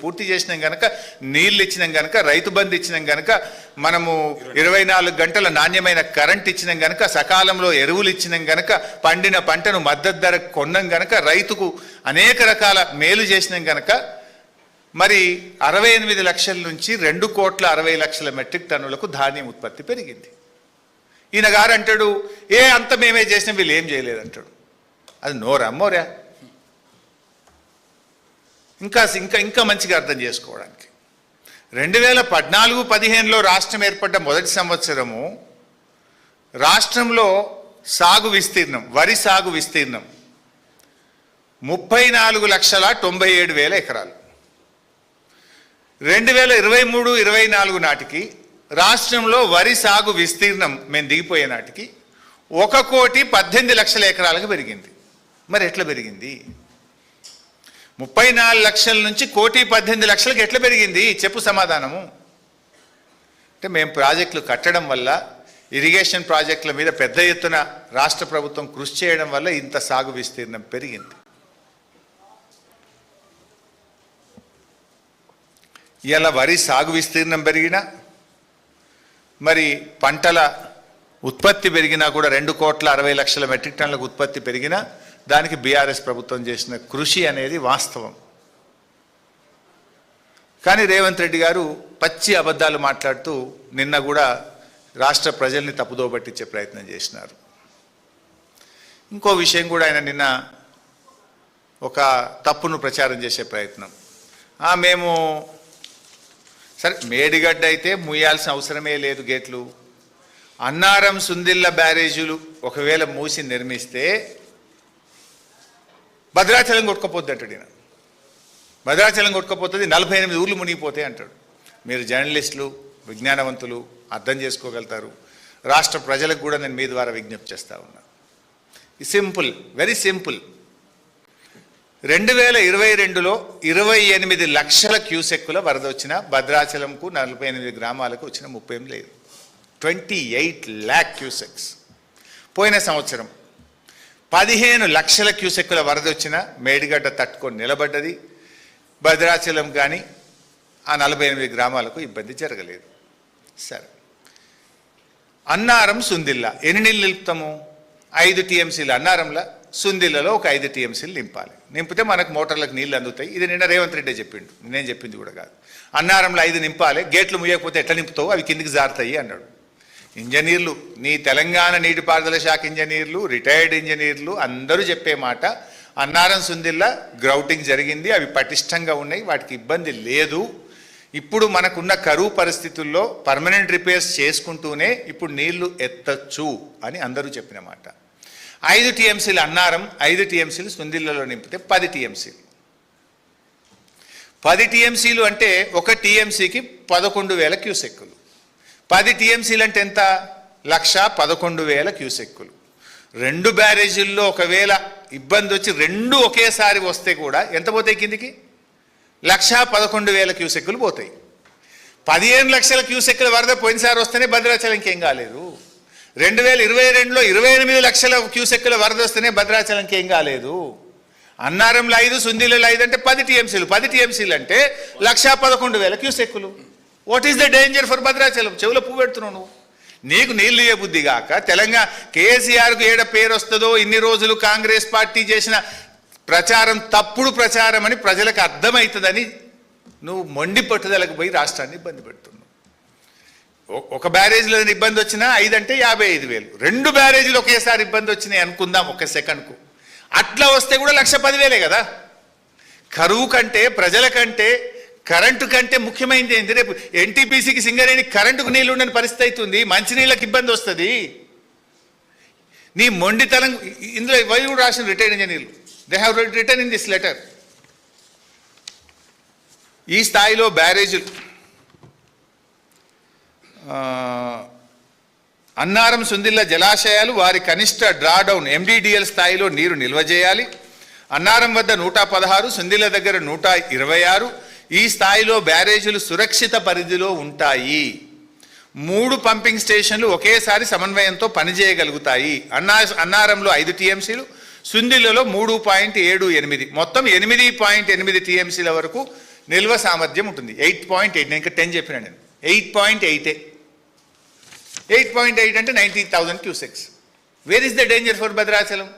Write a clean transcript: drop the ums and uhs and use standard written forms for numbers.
పూర్తి చేసినాం గనక, నీళ్ళు ఇచ్చినాం గనక, రైతు బంధు ఇచ్చినాం గనక, మనము 24 గంటల నాణ్యమైన కరెంట్ ఇచ్చినాం గనక, సకాలంలో ఎరువులు ఇచ్చినాం గనక, పండిన పంటను మద్దతు ధర కొన్నాం గనక, రైతుకు అనేక రకాల మేలు చేసినాం గనక మరి 68 లక్షల నుంచి 2,60,00,000 మెట్రిక్ టన్నులకు ధాన్యం ఉత్పత్తి పెరిగింది. ఈయన గారు అంటాడు, అంత మేమే చేసినాం, వీళ్ళు ఏం చేయలేదంటాడు. అది నోరా మోరా? ఇంకా మంచిగా అర్థం చేసుకోవడానికి 2014-15లో రాష్ట్రం ఏర్పడ్డ మొదటి సంవత్సరము రాష్ట్రంలో సాగు విస్తీర్ణం, వరి సాగు విస్తీర్ణం 34,97,000 ఎకరాలు. 2023-24 నాటికి రాష్ట్రంలో వరి సాగు విస్తీర్ణం మేము దిగిపోయే నాటికి 1,18,00,000 ఎకరాలకు పెరిగింది. మరి ఎట్లా పెరిగింది? 34 లక్షల నుంచి 1,18,00,000కి ఎట్లా పెరిగింది? చెప్పు సమాధానము. అంటే మేము ప్రాజెక్టులు కట్టడం వల్ల, ఇరిగేషన్ ప్రాజెక్టుల మీద పెద్ద ఎత్తున రాష్ట్ర ప్రభుత్వం కృషి చేయడం వల్ల ఇంత సాగు విస్తీర్ణం పెరిగింది. ఇలా వరి సాగు విస్తీర్ణం పెరిగినా, మరి పంటల ఉత్పత్తి పెరిగినా కూడా 2,60,00,000 మెట్రిక్ టన్నులకు ఉత్పత్తి పెరిగినా దానికి బీఆర్ఎస్ ప్రభుత్వం చేసిన కృషి అనేది వాస్తవం. కానీ రేవంత్ రెడ్డి గారు పచ్చి అబద్ధాలు మాట్లాడుతూ నిన్న కూడా రాష్ట్ర ప్రజల్ని తప్పుదో పట్టించే ప్రయత్నం చేసినారు. ఇంకో విషయం కూడా ఆయన నిన్న ఒక తప్పును ప్రచారం చేసే ప్రయత్నం. మేము సరే మేడిగడ్డ అయితే ముయ్యాల్సిన అవసరమే లేదు గేట్లు, అన్నారం సుందిళ్ళ బ్యారేజీలు ఒకవేళ మూసి నిర్మిస్తే భద్రాచలం కొట్టుకపోద్ది అంటాడు ఈయన. భద్రాచలం కొట్టుకపోతుంది, 48 ఊర్లు మునిగిపోతాయి అంటాడు. మీరు జర్నలిస్టులు, విజ్ఞానవంతులు అర్థం చేసుకోగలుగుతారు. రాష్ట్ర ప్రజలకు కూడా నేను మీ ద్వారా విజ్ఞప్తి చేస్తూ ఉన్నా. Simple, very simple. 2022లో 28 లక్షల క్యూసెక్కుల వరద వచ్చిన భద్రాచలంకు 48 గ్రామాలకు వచ్చిన 30 లేదు. 28 lakh క్యూసెక్స్. పోయిన సంవత్సరం 15 లక్షల క్యూసెక్కుల వరద వచ్చిన మేడిగడ్డ తట్టుకొని నిలబడ్డది. భద్రాచలం కానీ ఆ 48 గ్రామాలకు ఇబ్బంది జరగలేదు. సరే, అన్నారం సుందిల్ల ఎన్ని నీళ్ళు నిలుపుతాము? 5 టీఎంసీలు అన్నారంలో, సుందిల్లలో ఒక 5 టీఎంసీలు నింపాలి. నింపితే మనకు మోటార్లకు నీళ్ళు అందుతాయి. ఇది నిన్న రేవంత్ రెడ్డి చెప్పిండు, నేను చెప్పింది కూడా కాదు. అన్నారంలో 5 నింపాలి, గేట్లు ముయ్యకపోతే ఎట్లా నింపుతావు, అవి కిందికి జారుతాయి అన్నాడు. ఇంజనీర్లు, నీ తెలంగాణ నీటిపారుదల శాఖ ఇంజనీర్లు, రిటైర్డ్ ఇంజనీర్లు అందరూ చెప్పే మాట, అన్నారం సుందిల్లా గ్రౌటింగ్ జరిగింది, అవి పటిష్టంగా ఉన్నాయి, వాటికి ఇబ్బంది లేదు. ఇప్పుడు మనకున్న కరువు పరిస్థితుల్లో పర్మనెంట్ రిపేర్స్ చేసుకుంటూనే ఇప్పుడు నీళ్లు ఎత్తచ్చు అని అందరూ చెప్పిన మాట. 5 టీఎంసీలు అన్నారం, 5 టీఎంసీలు సుందిల్లలో నింపితే 10 టీఎంసీలు. 10 టీఎంసీలు అంటే ఒక టీఎంసీకి 11,000 క్యూసెక్కులు. 10 టీఎంసీలు అంటే ఎంత? 1,11,000 క్యూసెక్కులు. 2 బ్యారేజీల్లో ఒకవేళ ఇబ్బంది వచ్చి 2 ఒకేసారి వస్తే కూడా ఎంత పోతాయి కిందికి? 1,11,000 క్యూసెక్కులు పోతాయి. 15 లక్షల క్యూసెక్కుల వరద పోయినసారి వస్తేనే భద్రాచలంకి ఏం కాలేదు. 2022లో 28 లక్షల క్యూసెక్కుల వరద వస్తేనే భద్రాచలంకి ఏం కాలేదు. అన్నారంలో 5, సుందిలలో 5 అంటే 10 టీఎంసీలు. 10 టీఎంసీలు అంటే 1,11,000 క్యూసెక్కులు. What is the danger for Bhadrachalam? చెవులో పువ్వు పెడుతున్నావు నువ్వు. నీకు నీళ్ళు ఇయ్య బుద్ధి కాక తెలంగాణ కేసీఆర్కు ఏడ పేరు వస్తుందో, ఇన్ని రోజులు కాంగ్రెస్ పార్టీ చేసిన ప్రచారం తప్పుడు ప్రచారం అని ప్రజలకు అర్థమవుతుందని నువ్వు మొండి పట్టుదలకు పోయి రాష్ట్రాన్ని ఇబ్బంది పెడుతున్నావు. ఒక బ్యారేజీలో ఇబ్బంది వచ్చినా 5 అంటే 55,000. 2 బ్యారేజీలు ఒకేసారి ఇబ్బంది వచ్చినాయి అనుకుందాం ఒక సెకండ్కు. అట్లా వస్తే కూడా 1,10,000 కదా. కరువు కంటే, ప్రజల కంటే, కరెంటు కంటే ముఖ్యమైనది ఏంటి? రేపు ఎన్టీపీసీకి సింగరేణి కరెంటుకు నీళ్ళు ఉండని పరిస్థితి అవుతుంది, మంచినీళ్ళకి ఇబ్బంది వస్తుంది. నీ మొండితనం ఇందులో వైరు రాసిన రిటైర్డ్ ఇంజనీర్లు, they have return in this letter. ఈ స్థాయిలో బ్యారేజీలు అన్నారం సుందిల్ల జలాశయాలు వారి కనిష్ట డ్రాడౌన్ MDDL స్థాయిలో నీరు నిల్వ చేయాలి. అన్నారం వద్ద 116, సుందిల్ల దగ్గర 126. ఈ స్థాయిలో బ్యారేజీలు సురక్షిత పరిధిలో ఉంటాయి. 3 పంపింగ్ స్టేషన్లు ఒకేసారి సమన్వయంతో పనిచేయగలుగుతాయి. అన్నారంలో 5 టీఎంసీలు, సుందిల్లలో 3.78, మొత్తం 8.8 టీఎంసీల వరకు నిల్వ సామర్థ్యం ఉంటుంది 8.8. నేను ఇంకా 10 చెప్పినా నేను 8.8. 8.8 అంటే 90,000 cusecs. Where is the danger for Bhadrachalam?